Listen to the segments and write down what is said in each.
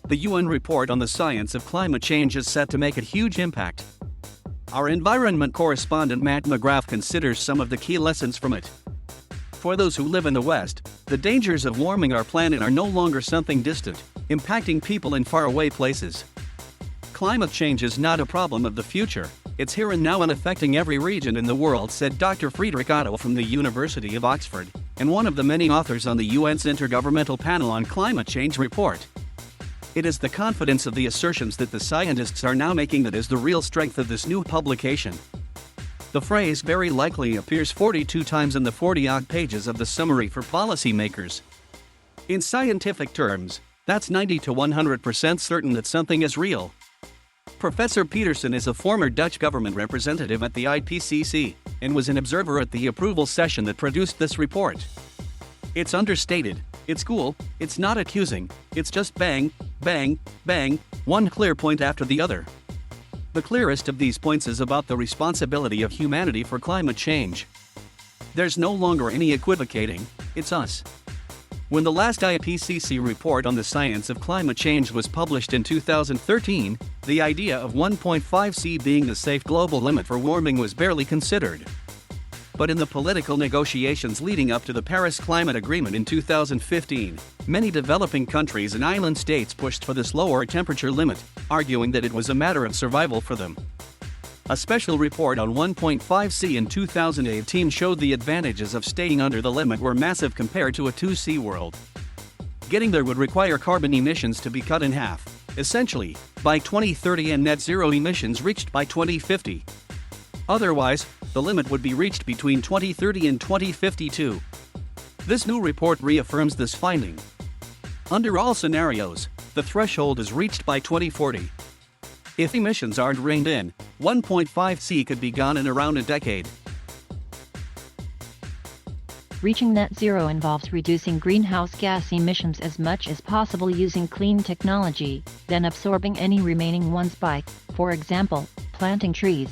The UN report on the science of climate change is set to make a huge impact. Our environment correspondent Matt McGrath considers some of the key lessons from it. For those who live in the West, the dangers of warming our planet are no longer something distant, impacting people in faraway places. Climate change is not a problem of the future, it's here and now and affecting every region in the world, said Dr Friederike Otto from the University of Oxford, and one of the many authors on the UN's Intergovernmental Panel on Climate Change report. It is the confidence of the assertions that the scientists are now making that is the real strength of this new publication. The phrase very likely appears 42 times in the 40-odd pages of the summary for policymakers. In scientific terms, that's 90 to 100% certain that something is real. Professor Peterson is a former Dutch government representative at the IPCC and was an observer at the approval session that produced this report. It's understated, it's cool, it's not accusing, it's just bang, bang, bang, one clear point after the other. The clearest of these points is about the responsibility of humanity for climate change. There's no longer any equivocating, it's us. When the last IPCC report on the science of climate change was published in 2013, the idea of 1.5°C being the safe global limit for warming was barely considered. But in the political negotiations leading up to the Paris Climate Agreement in 2015, many developing countries and island states pushed for this lower temperature limit, arguing that it was a matter of survival for them. A special report on 1.5°C in 2018 showed the advantages of staying under the limit were massive compared to a 2°C world. Getting there would require carbon emissions to be cut in half, essentially, by 2030 and net zero emissions reached by 2050. Otherwise, the limit would be reached between 2030 and 2052. This new report reaffirms this finding. Under all scenarios, the threshold is reached by 2040. If emissions aren't reined in, 1.5°C could be gone in around a decade. Reaching net zero involves reducing greenhouse gas emissions as much as possible using clean technology, then absorbing any remaining ones by, for example, planting trees.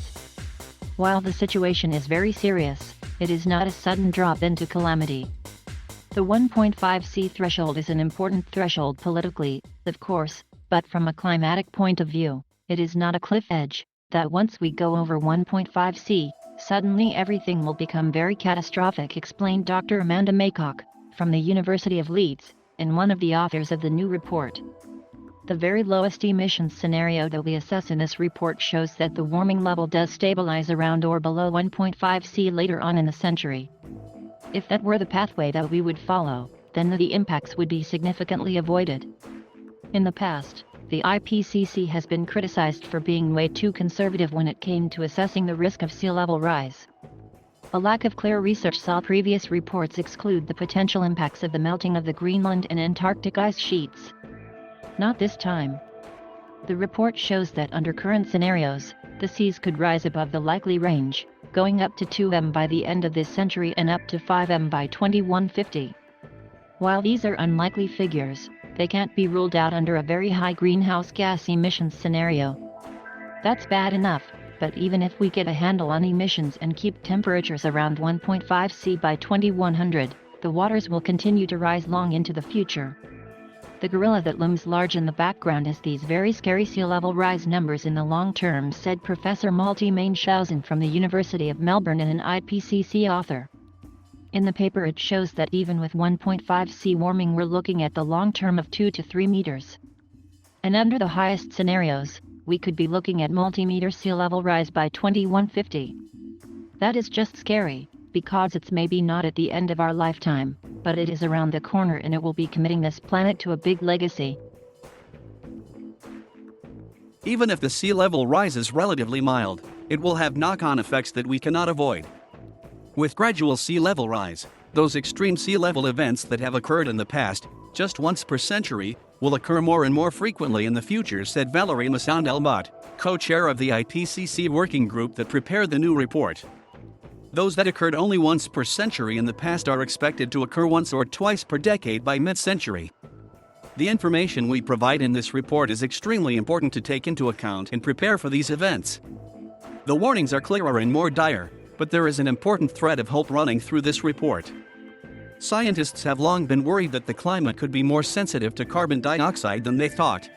While the situation is very serious, it is not a sudden drop into calamity. The 1.5°C threshold is an important threshold politically, of course, but from a climatic point of view, it is not a cliff edge, that once we go over 1.5°C, suddenly everything will become very catastrophic, explained Dr. Amanda Maycock, from the University of Leeds, and one of the authors of the new report. The very lowest emissions scenario that we assess in this report shows that the warming level does stabilize around or below 1.5°C later on in the century. If that were the pathway that we would follow, then the impacts would be significantly avoided. In the past, the IPCC has been criticized for being way too conservative when it came to assessing the risk of sea level rise. A lack of clear research saw previous reports exclude the potential impacts of the melting of the Greenland and Antarctic ice sheets. Not this time. The report shows that under current scenarios, the seas could rise above the likely range, going up to 2 by the end of this century and up to 5 by 2150. While these are unlikely figures, they can't be ruled out under a very high greenhouse gas emissions scenario. That's bad enough, but even if we get a handle on emissions and keep temperatures around 1.5°C by 2100, the waters will continue to rise long into the future. The gorilla that looms large in the background is these very scary sea level rise numbers in the long term, said Professor Malte Mainshausen from the University of Melbourne and an IPCC author. In the paper it shows that even with 1.5°C warming we're looking at the long term of 2 to 3 meters. And under the highest scenarios, we could be looking at multi-meter sea level rise by 2150. That is just scary, because it's maybe not at the end of our lifetime, but it is around the corner and it will be committing this planet to a big legacy. Even if the sea level rise is relatively mild, it will have knock-on effects that we cannot avoid. With gradual sea level rise, those extreme sea level events that have occurred in the past, just once per century, will occur more and more frequently in the future, said Valérie Masson-Delmotte, co-chair of the IPCC working group that prepared the new report. Those that occurred only once per century in the past are expected to occur once or twice per decade by mid-century. The information we provide in this report is extremely important to take into account and prepare for these events. The warnings are clearer and more dire, but there is an important thread of hope running through this report. Scientists have long been worried that the climate could be more sensitive to carbon dioxide than they thought.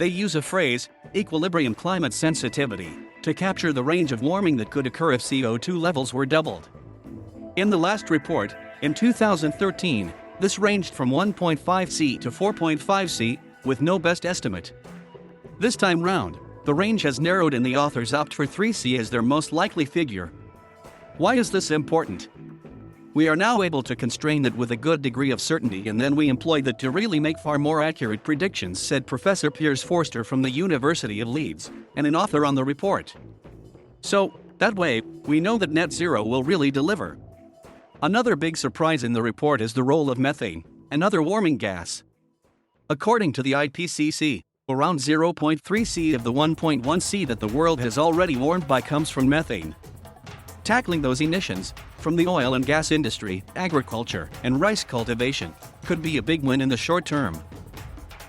They use a phrase, equilibrium climate sensitivity, to capture the range of warming that could occur if CO2 levels were doubled. In the last report, in 2013, this ranged from 1.5 C to 4.5 C, with no best estimate. This time round, the range has narrowed and the authors opt for 3 C as their most likely figure. Why is this important? We are now able to constrain it with a good degree of certainty, and then we employ that to really make far more accurate predictions, said Professor Piers Forster from the University of Leeds, and an author on the report. So, that way, we know that net zero will really deliver. Another big surprise in the report is the role of methane, another warming gas. According to the IPCC, around 0.3 C of the 1.1 C that the world has already warmed by comes from methane. Tackling those emissions, from the oil and gas industry, agriculture, and rice cultivation, could be a big win in the short term.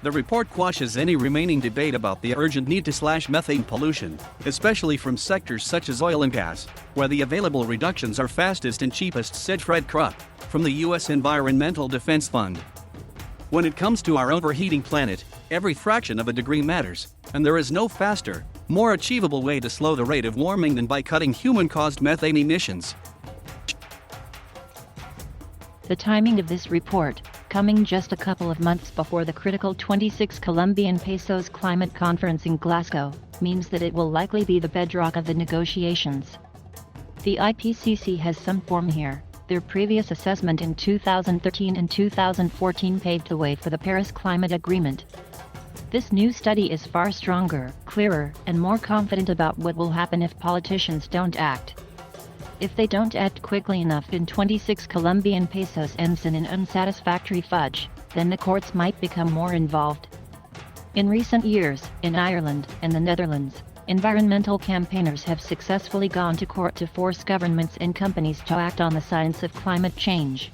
The report quashes any remaining debate about the urgent need to slash methane pollution, especially from sectors such as oil and gas, where the available reductions are fastest and cheapest, said Fred Krupp, from the U.S. Environmental Defense Fund. When it comes to our overheating planet, every fraction of a degree matters, and there is no faster, more achievable way to slow the rate of warming than by cutting human-caused methane emissions. The timing of this report, coming just a couple of months before the critical 26 Colombian pesos climate conference in Glasgow, means that it will likely be the bedrock of the negotiations. The IPCC has some form here. Their previous assessment in 2013 and 2014 paved the way for the Paris Climate Agreement. This new study is far stronger, clearer, and more confident about what will happen if politicians don't act. If they don't act quickly enough and 26 Colombian pesos ends in an unsatisfactory fudge, then the courts might become more involved. In recent years, in Ireland and the Netherlands, environmental campaigners have successfully gone to court to force governments and companies to act on the science of climate change.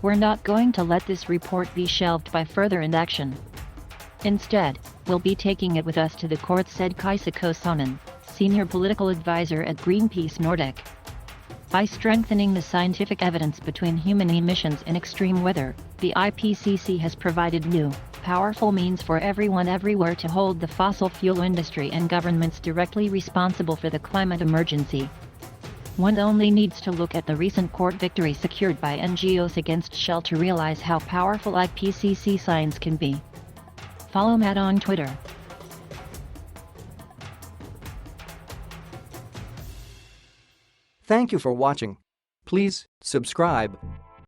We're not going to let this report be shelved by further inaction. Instead, we'll be taking it with us to the courts, said Kaisa Kosonen, senior political advisor at Greenpeace Nordic. By strengthening the scientific evidence between human emissions and extreme weather, the IPCC has provided new, powerful means for everyone everywhere to hold the fossil fuel industry and governments directly responsible for the climate emergency. One only needs to look at the recent court victory secured by NGOs against Shell to realize how powerful IPCC science can be. Follow Matt on Twitter. Thank you for watching. Please subscribe.